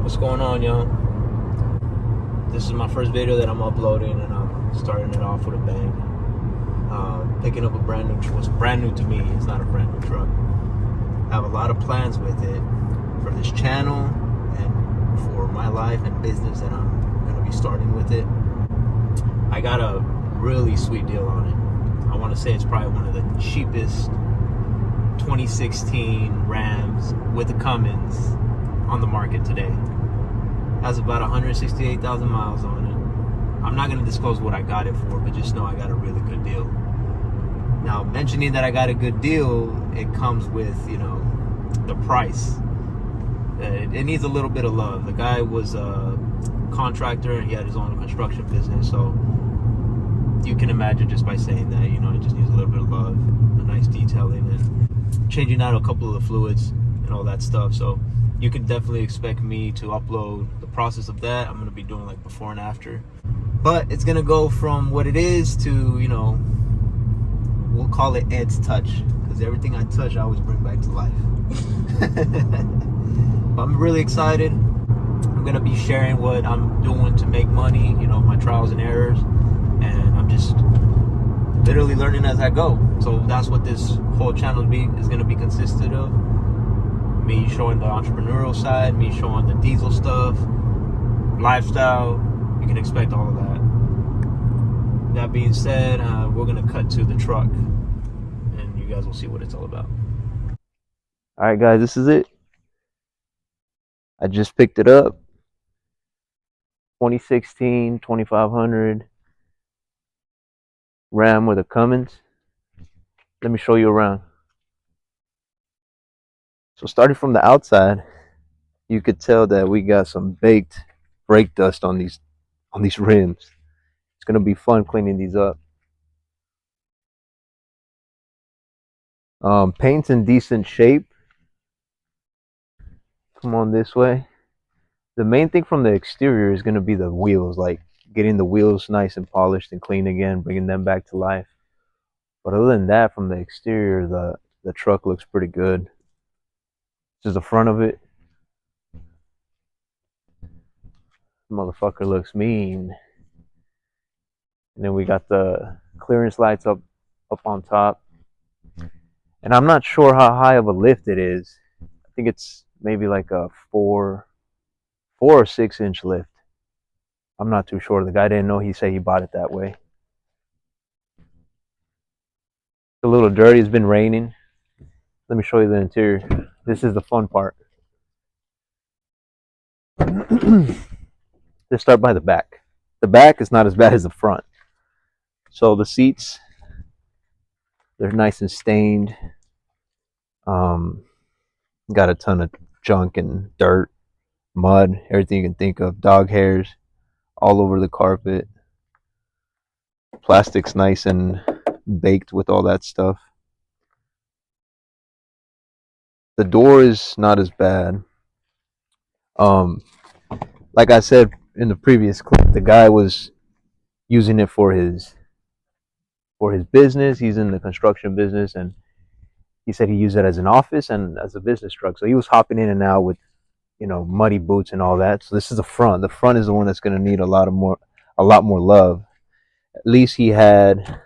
What's going on, y'all? This is my first video that I'm uploading, and I'm starting it off with a bang. Picking up a brand new truck. It's brand new to me. It's not a brand new truck. I have a lot of plans with it for this channel and for my life and business that I'm going to be starting with it. I got a really sweet deal on it. I want to say it's probably one of the cheapest 2016 Rams with the Cummins on the market today. Has about 168,000 miles on it. I'm not going to disclose what I got it for, but just know I got a really good deal. Now, mentioning that I got a good deal, it comes with, the price. It needs a little bit of love. The guy was a contractor and he had his own construction business, so you can imagine just by saying that, it just needs a little bit of love, a nice detailing, and changing out a couple of the fluids and all that stuff. So you can definitely expect me to upload the process of that. I'm going to be doing like before and after. But it's going to go from what it is to, we'll call it Ed's touch. Because everything I touch, I always bring back to life. But I'm really excited. I'm going to be sharing what I'm doing to make money, my trials and errors. And I'm just literally learning as I go. So that's what this whole channel is going to be consisted of. Me showing the entrepreneurial side, me showing the diesel stuff, lifestyle. You can expect all of that. That being said, we're going to cut to the truck, and you guys will see what it's all about. All right, guys, this is it. I just picked it up. 2016 2500 Ram with a Cummins. Let me show you around. So starting from the outside, you could tell that we got some baked brake dust on these rims. It's gonna be fun cleaning these up. Paint's in decent shape. Come on this way. The main thing from the exterior is gonna be the wheels, like getting the wheels nice and polished and clean again, bringing them back to life. But other than that, from the exterior, the truck looks pretty good. This is the front of it. Motherfucker looks mean. And then we got the clearance lights up on top. And I'm not sure how high of a lift it is. I think it's maybe like a 4 or 6 inch lift. I'm not too sure. The guy didn't know. He said he bought it that way. It's a little dirty. It's been raining. Let me show you the interior. This is the fun part. Let's start by the back. The back is not as bad as the front. So the seats, they're nice and stained. Got a ton of junk and dirt, mud, everything you can think of, dog hairs all over the carpet. Plastic's nice and baked with all that stuff. The door is not as bad. Like I said in the previous clip, the guy was using it for his business. He's in the construction business, and he said he used it as an office and as a business truck. So he was hopping in and out with, muddy boots and all that. So this is the front. The front is the one that's going to need a lot more love. At least he had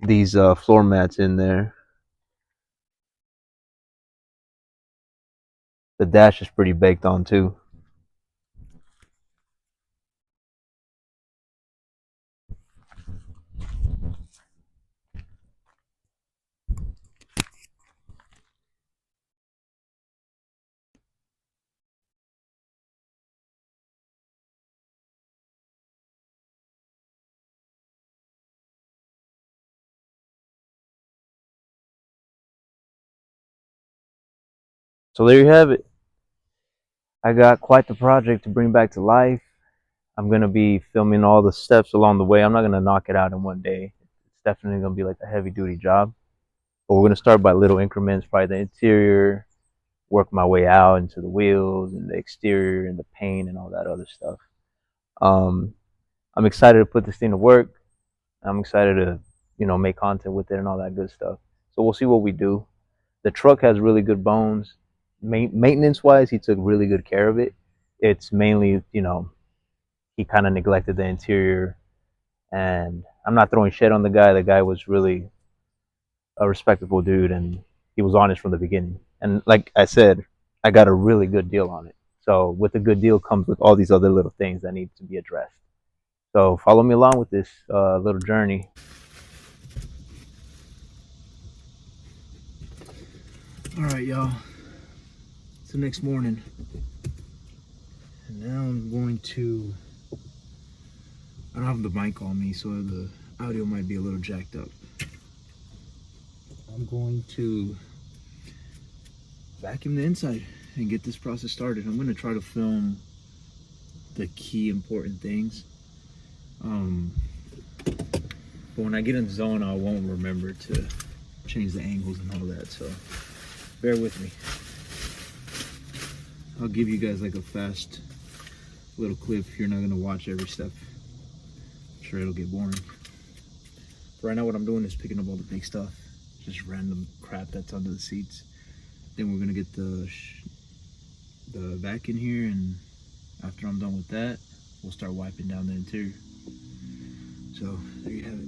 these floor mats in there. The dash is pretty baked on too. So there you have it. I got quite the project to bring back to life. I'm going to be filming all the steps along the way. I'm not going to knock it out in one day. It's definitely going to be like a heavy duty job. But we're going to start by little increments, probably the interior, work my way out into the wheels and the exterior and the paint and all that other stuff. I'm excited to put this thing to work. I'm excited to, make content with it and all that good stuff. So we'll see what we do. The truck has really good bones. Maintenance wise, he took really good care of it. It's mainly, he kind of neglected the interior. And I'm not throwing shit on the guy. The guy was really a respectable dude, and he was honest from the beginning. And like I said, I got a really good deal on it. So with a good deal comes with all these other little things that need to be addressed. So follow me along with this little journey. All right, y'all. It's the next morning, and now I'm going to. I don't have the mic on me, so the audio might be a little jacked up. I'm going to vacuum the inside and get this process started. I'm going to try to film the key important things. But when I get in the zone, I won't remember to change the angles and all that, so bear with me. I'll give you guys like a fast little clip if you're not going to watch every step. I'm sure it'll get boring. Right now what I'm doing is picking up all the big stuff, just random crap that's under the seats. Then we're going to get the vac in here, and after I'm done with that, we'll start wiping down the interior. So there you have it.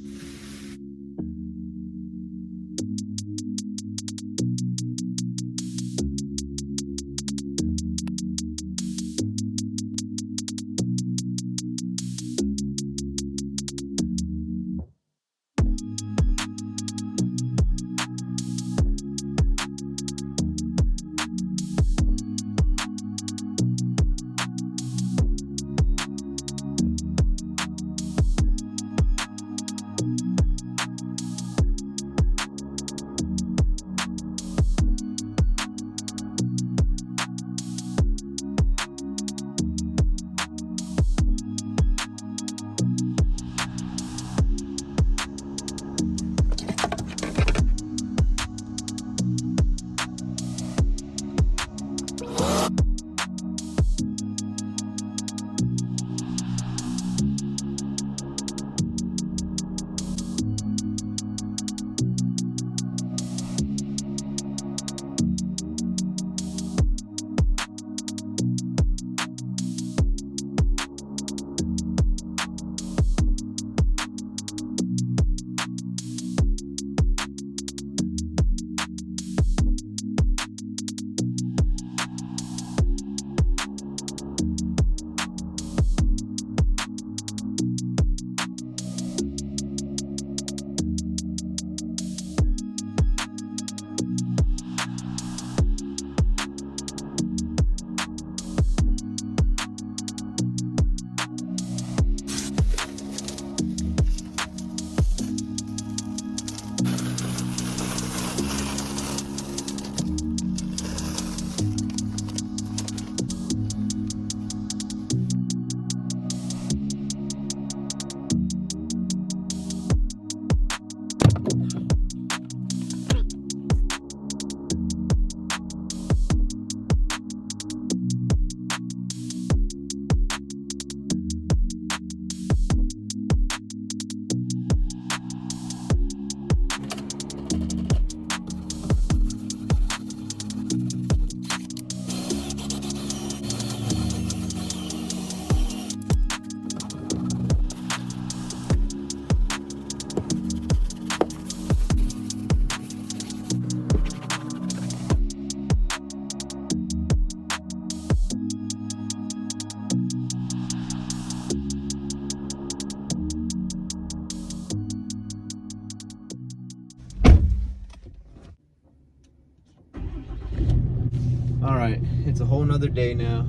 All right, it's a whole nother day now.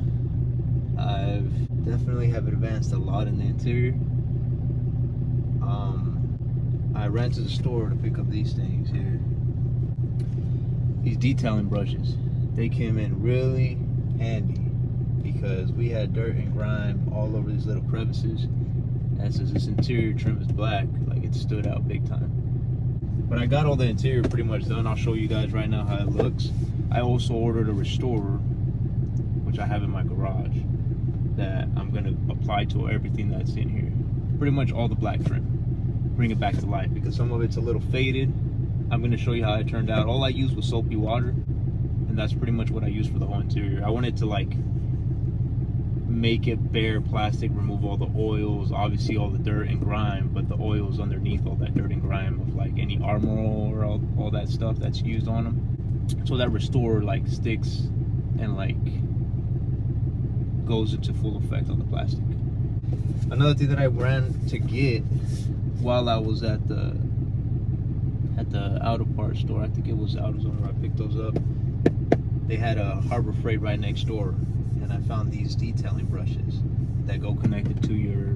I've definitely have advanced a lot in the interior. I ran to the store to pick up these things here. These detailing brushes. They came in really handy because we had dirt and grime all over these little crevices. And since this interior trim is black, like it stood out big time. But I got all the interior pretty much done. I'll show you guys right now how it looks. I also ordered a restorer, which I have in my garage, that I'm gonna apply to everything that's in here. Pretty much all the black trim. Bring it back to life because some of it's a little faded. I'm gonna show you how it turned out. All I used was soapy water, and and that's pretty much what I use for the whole interior. I wanted to like make it bare plastic, remove all the oils, obviously all the dirt and grime, but the oils underneath all that dirt and grime of like any Armor or all that stuff that's used on them, so that Restore like sticks and like goes into full effect on the plastic. Another thing that I ran to get while I was at the auto parts store, I think it was AutoZone where I picked those up, they had a Harbor Freight right next door, and I found these detailing brushes that go connected to your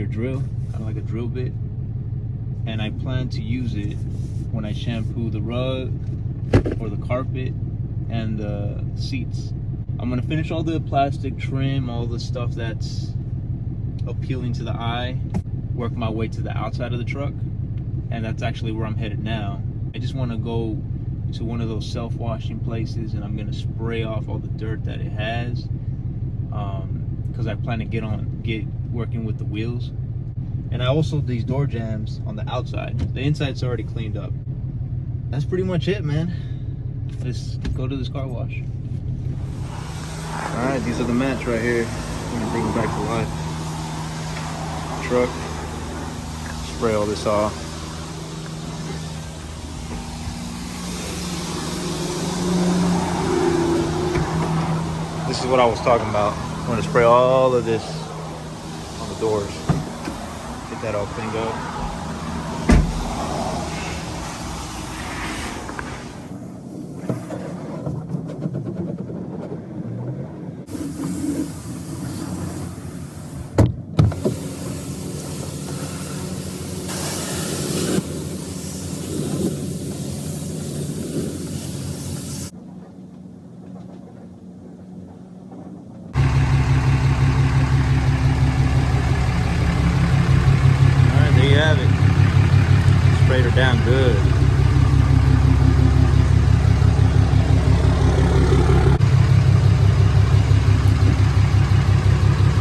drill, kind of like a drill bit, and I plan to use it when I shampoo the rug or the carpet and the seats. I'm gonna finish all the plastic trim, all the stuff that's appealing to the eye, work my way to the outside of the truck, and that's actually where I'm headed now. I just want to go to one of those self-washing places, and I'm gonna spray off all the dirt that it has, because I plan to get working with the wheels. And I also these door jambs on the outside. The inside's already cleaned up. That's pretty much it, man. Let's go to this car wash. All right, these are the mats right here. I'm gonna bring them back to life. Truck. Spray all this off. This is what I was talking about. I'm gonna spray all of this on the doors. Get that all cleaned up. There you have it. Sprayed her down good.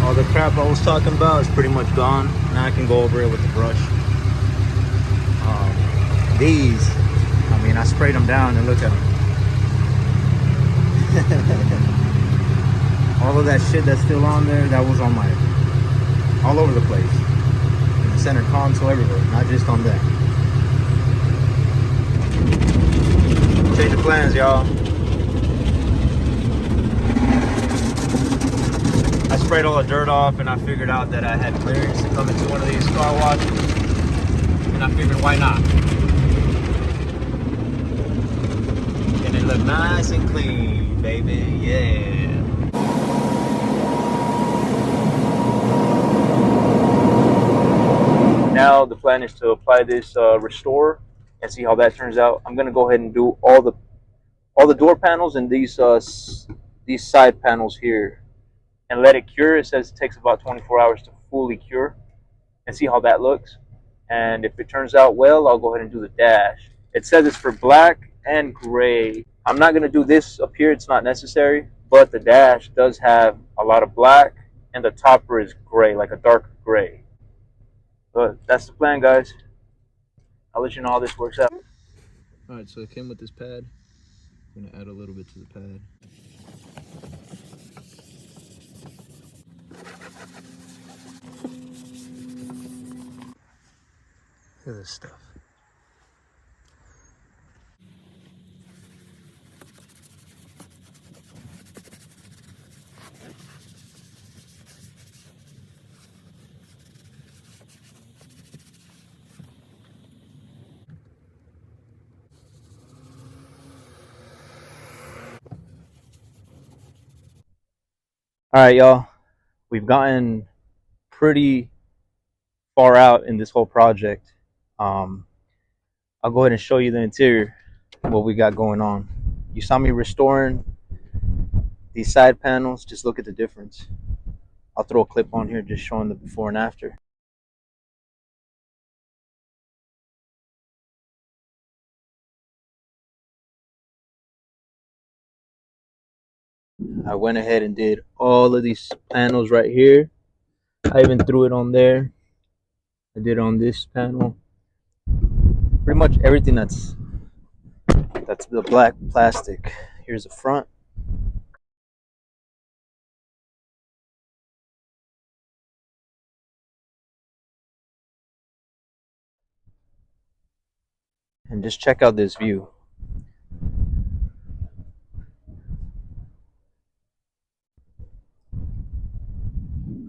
All the crap I was talking about is pretty much gone. Now I can go over it with the brush. These, I mean, I sprayed them down and look at them. All of that shit that's still on there, that was on all over the place. Center console, everywhere, not just on that. Change the plans, y'all. I sprayed all the dirt off, and I figured out that I had clearance to come into one of these car washes, and I figured why not? And it looked nice and clean, baby. Yeah. Now the plan is to apply this Restore and see how that turns out. I'm gonna go ahead and do all the door panels and these side panels here, and let it cure. It says it takes about 24 hours to fully cure, and see how that looks. And if it turns out well, I'll go ahead and do the dash. It says it's for black and gray. I'm not gonna do this up here; it's not necessary. But the dash does have a lot of black, and the topper is gray, like a dark gray. But that's the plan, guys. I'll let you know how this works out. All right, so it came with this pad. I'm gonna add a little bit to the pad. Look at this stuff. All right, y'all. We've gotten pretty far out in this whole project. I'll go ahead and show you the interior, what we got going on. You saw me restoring these side panels. Just look at the difference. I'll throw a clip on here just showing the before and after. I went ahead and did all of these panels right here. I even threw it on there. I did on this panel. Pretty much everything that's the black plastic. Here's the front. And just check out this view.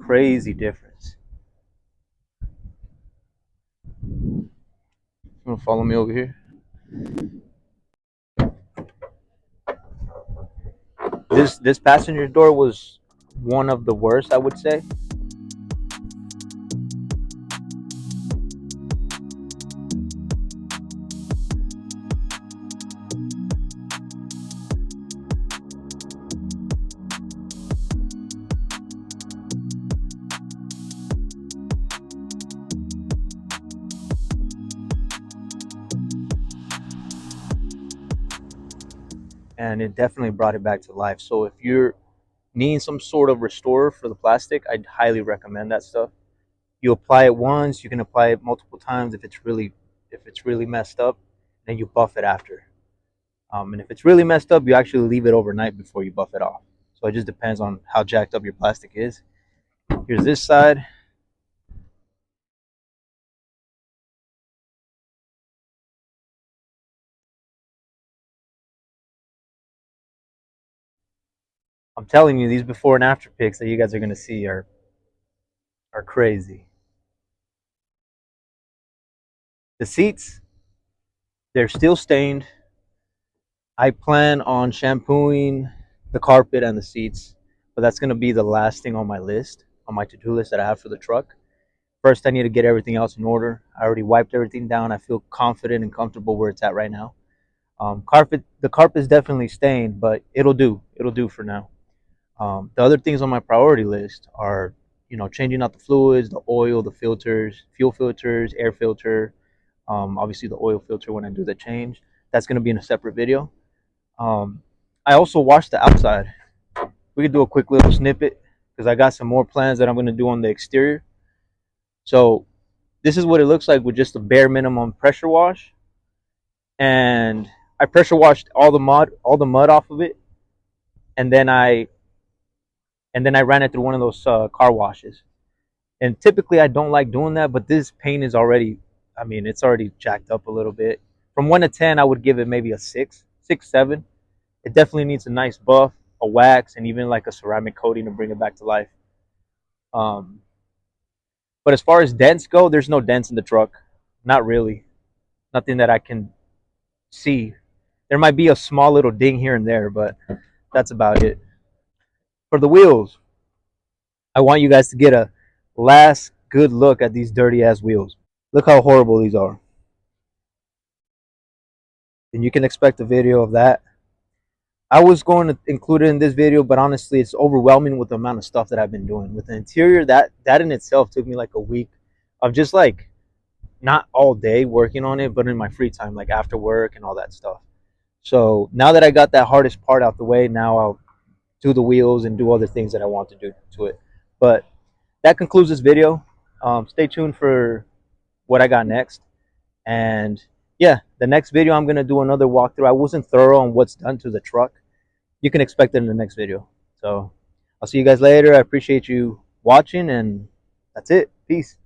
Crazy difference. You wanna follow me over here? This passenger door was one of the worst, I would say. And it definitely brought it back to life. So if you're needing some sort of restorer for the plastic, I'd highly recommend that stuff. You apply it once, you can apply it multiple times if it's really messed up, then you buff it after. And if it's really messed up, you actually leave it overnight before you buff it off. So it just depends on how jacked up your plastic is. Here's this side. I'm telling you, these before and after pics that you guys are gonna see are crazy. The seats, they're still stained. I plan on shampooing the carpet and the seats, but that's gonna be the last thing on my list, on my to-do list that I have for the truck. First, I need to get everything else in order. I already wiped everything down. I feel confident and comfortable where it's at right now. The carpet is definitely stained, but it'll do. It'll do for now. The other things on my priority list are, changing out the fluids, the oil, the filters, fuel filters, air filter. Obviously, the oil filter when I do the change. That's going to be in a separate video. I also washed the outside. We could do a quick little snippet because I got some more plans that I'm going to do on the exterior. So this is what it looks like with just a bare minimum pressure wash. And I pressure washed all the mud off of it, and then I ran it through one of those car washes. And typically I don't like doing that, but this paint is already, it's already jacked up a little bit. From 1 to 10, I would give it maybe a 6, 7. It definitely needs a nice buff, a wax, and even like a ceramic coating to bring it back to life. But as far as dents go, there's no dents in the truck. Not really. Nothing that I can see. There might be a small little ding here and there, but that's about it. For the wheels, I want you guys to get a last good look at these dirty ass wheels. Look how horrible these are. And you can expect a video of that. I was going to include it in this video, but honestly, it's overwhelming with the amount of stuff that I've been doing. With the interior, that in itself took me like a week of just like not all day working on it, but in my free time, like after work and all that stuff. So now that I got that hardest part out the way, now I'll do the wheels and do other things that I want to do to it. But that concludes this video. Stay tuned for what I got next. And yeah, the next video I'm going to do another walkthrough. I wasn't thorough on what's done to the truck. You can expect it in the next video. So I'll see you guys later. I appreciate you watching, and that's it. Peace.